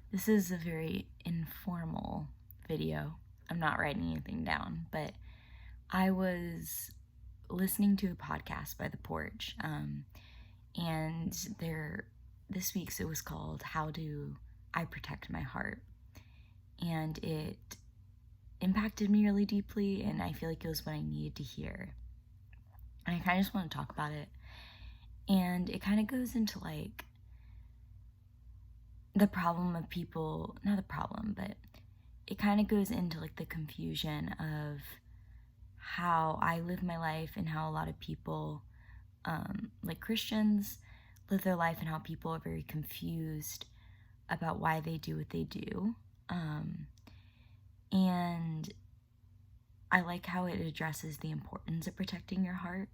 This is a very informal video. I'm not writing anything down, but I was listening to a podcast by the porch, and this week's it was called "How Do I Protect My Heart," and it impacted me really deeply, and I feel like it was what I needed to hear. And I kind of just want to talk about it, and it kind of goes into like the problem of people, not the problem, but it kind of goes into like the confusion of how I live my life and how a lot of people, like Christians, live their life, and how people are very confused about why they do what they do. And I like how it addresses the importance of protecting your heart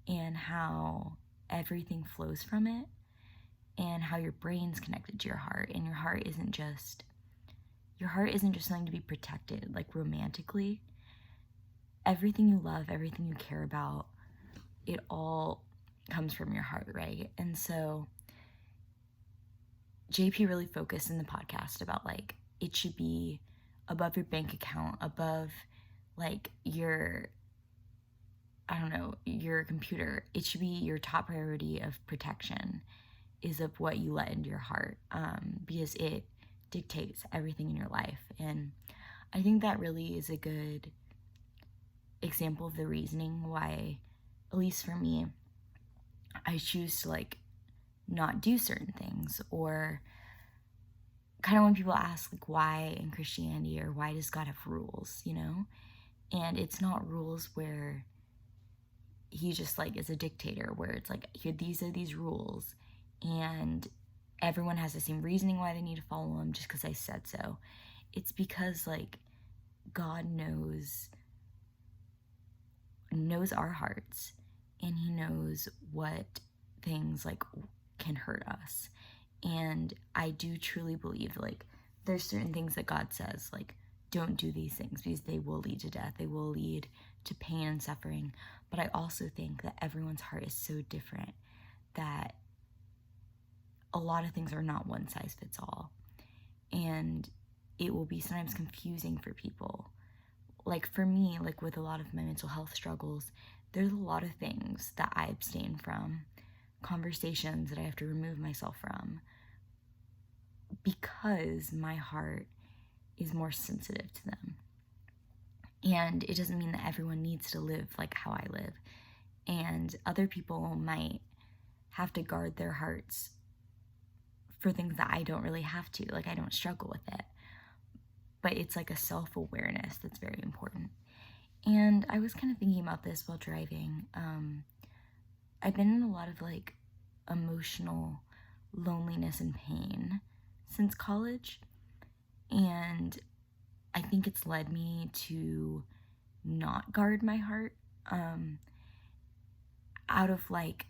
and how everything flows from it, and how your brain's connected to your heart, and your heart isn't just something to be protected like romantically. Everything you love, everything you care about, it all comes from your heart, right? And so JP really focused in the podcast about like it should be above your bank account, above like your computer. It should be your top priority of protection is of what you let into your heart, because it dictates everything in your life. And I think that really is a good example of the reasoning why, at least for me, I choose to like not do certain things, or kind of when people ask like why in Christianity, or why does God have rules, and it's not rules where he just like is a dictator, where it's like, here, these are these rules, and everyone has the same reasoning why they need to follow them just because I said so. It's because like God knows our hearts, and he knows what things like can hurt us. And I do truly believe like there's certain things that God says like don't do these things because they will lead to death, they will lead to pain and suffering. But I also think that everyone's heart is so different that a lot of things are not one size fits all, and it will be sometimes confusing for people. Like for me, like with a lot of my mental health struggles, there's a lot of things that I abstain from, conversations that I have to remove myself from, because my heart is more sensitive to them. And it doesn't mean that everyone needs to live like how I live, and other people might have to guard their hearts for things that I don't really have to, like I don't struggle with it. But it's like a self-awareness that's very important. And I was kind of thinking about this while driving. I've been in a lot of like emotional loneliness and pain since college, and I think it's led me to not guard my heart, out of like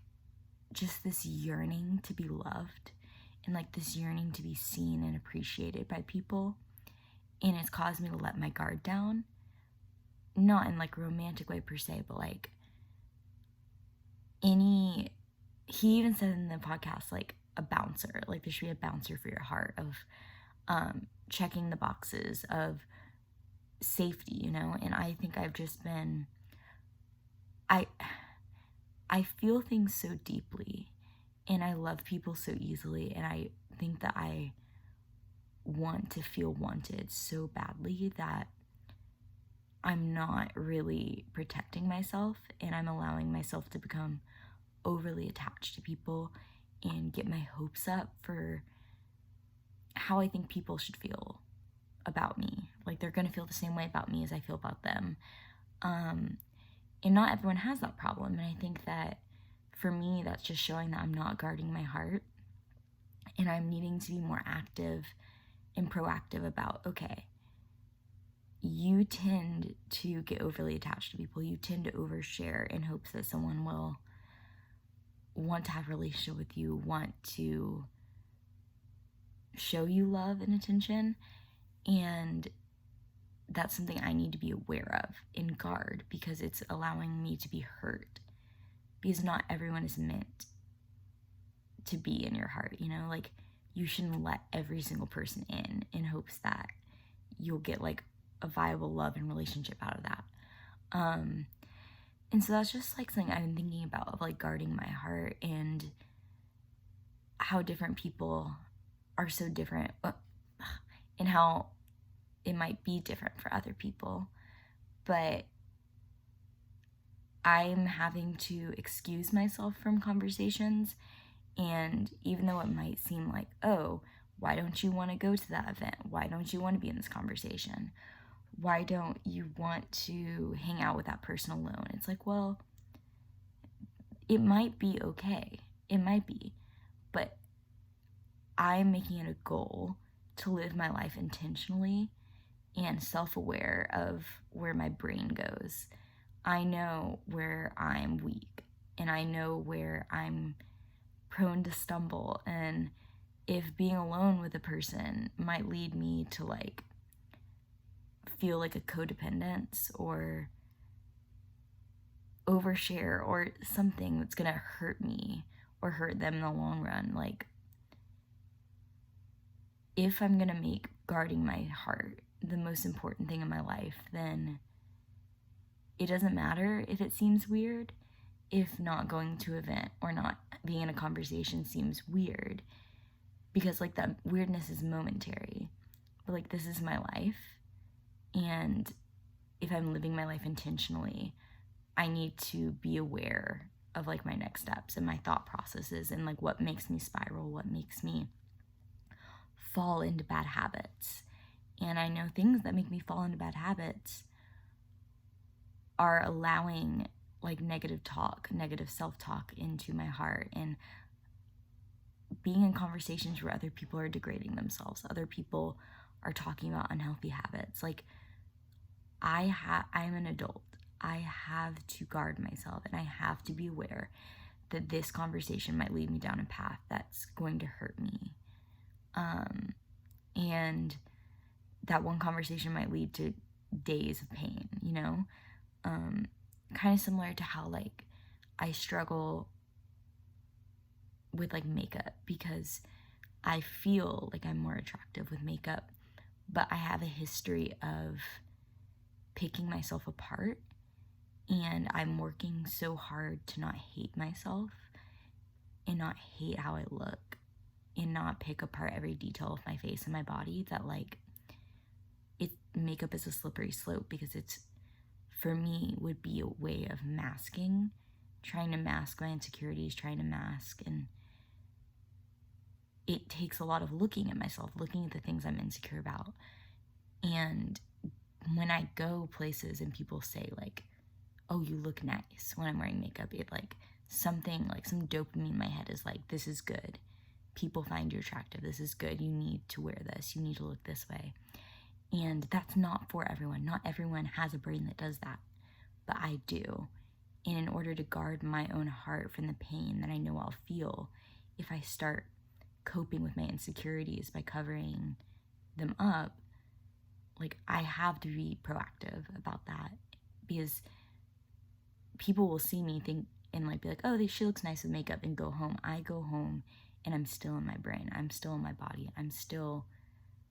just this yearning to be loved, and like this yearning to be seen and appreciated by people. And it's caused me to let my guard down, not in like a romantic way per se, but like he even said in the podcast like a bouncer, like there should be a bouncer for your heart of checking the boxes of safety, and I think I've just been, I feel things so deeply, and I love people so easily, and I think that I want to feel wanted so badly that I'm not really protecting myself, and I'm allowing myself to become overly attached to people and get my hopes up for how I think people should feel about me. Like they're gonna feel the same way about me as I feel about them. And not everyone has that problem. And I think that for me, that's just showing that I'm not guarding my heart, and I'm needing to be more active and proactive about, okay, you tend to get overly attached to people. You tend to overshare in hopes that someone will want to have a relationship with you, want to show you love and attention. And that's something I need to be aware of and guard, because it's allowing me to be hurt, because not everyone is meant to be in your heart, like you shouldn't let every single person in hopes that you'll get like a viable love and relationship out of that. And so that's just like something I've been thinking about, of like guarding my heart and how different people are so different, and how it might be different for other people. But I'm having to excuse myself from conversations, and even though it might seem like, oh, why don't you want to go to that event? Why don't you want to be in this conversation? Why don't you want to hang out with that person alone? It's like, well, it might be okay. It might be. But I'm making it a goal to live my life intentionally and self-aware of where my brain goes. I know where I'm weak, and I know where I'm prone to stumble, and if being alone with a person might lead me to like feel like a codependence or overshare or something that's gonna hurt me or hurt them in the long run, like if I'm gonna make guarding my heart the most important thing in my life, then it doesn't matter if it seems weird, if not going to an event or not being in a conversation seems weird, because like that weirdness is momentary, but like this is my life, and if I'm living my life intentionally, I need to be aware of like my next steps and my thought processes and like what makes me spiral, what makes me fall into bad habits. And I know things that make me fall into bad habits are allowing like negative talk, negative self-talk into my heart, and being in conversations where other people are degrading themselves, other people are talking about unhealthy habits. Like I'm an adult. I have to guard myself, and I have to be aware that this conversation might lead me down a path that's going to hurt me. And that one conversation might lead to days of pain, you know? Kind of similar to how like I struggle with like makeup, because I feel like I'm more attractive with makeup, but I have a history of picking myself apart, and I'm working so hard to not hate myself and not hate how I look and not pick apart every detail of my face and my body, that like makeup is a slippery slope, because it's, for me, would be a way of masking, trying to mask my insecurities, trying to mask, and it takes a lot of looking at myself, looking at the things I'm insecure about. And when I go places and people say like, oh, you look nice when I'm wearing makeup, it like something, like some dopamine in my head is like, this is good. People find you attractive. This is good. You need to wear this. You need to look this way. And that's not for everyone. Not everyone has a brain that does that, but I do. And in order to guard my own heart from the pain that I know I'll feel if I start coping with my insecurities by covering them up, like I have to be proactive about that, because people will see me think and like be like, oh, she looks nice with makeup, and go home. I go home and I'm still in my brain. I'm still in my body. I'm still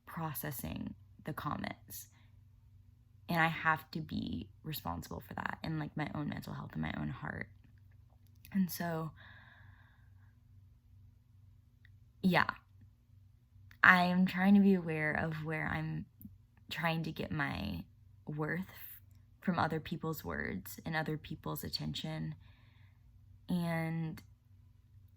processing the comments, and I have to be responsible for that, and like my own mental health and my own heart. And so yeah, I'm trying to be aware of where I'm trying to get my worth from other people's words and other people's attention. And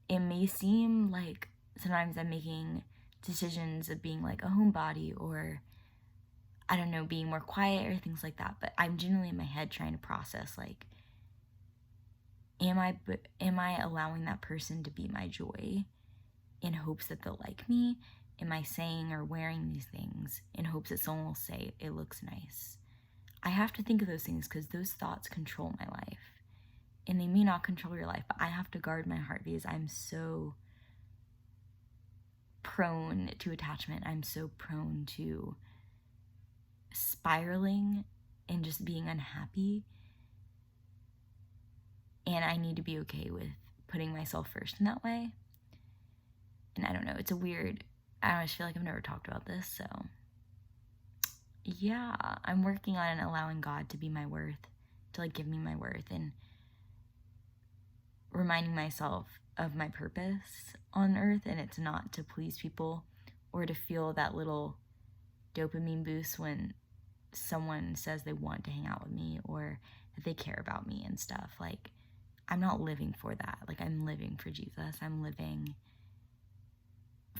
it may seem like sometimes I'm making decisions of being like a homebody, or I don't know, being more quiet or things like that, but I'm genuinely in my head trying to process like, am I allowing that person to be my joy in hopes that they'll like me? Am I saying or wearing these things in hopes that someone will say it looks nice? I have to think of those things, because those thoughts control my life, and they may not control your life, but I have to guard my heart, because I'm so prone to attachment. I'm so prone to spiraling and just being unhappy, and I need to be okay with putting myself first in that way. And I don't know, it's a weird I just feel like I've never talked about this, so yeah, I'm working on allowing God to be my worth, to like give me my worth, and reminding myself of my purpose on earth, and it's not to please people or to feel that little dopamine boost when someone says they want to hang out with me or that they care about me and stuff. Like, I'm not living for that. Like, I'm living for Jesus. I'm living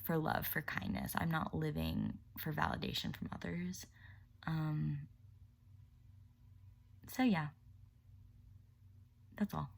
for love, for kindness. I'm not living for validation from others. So yeah, that's all.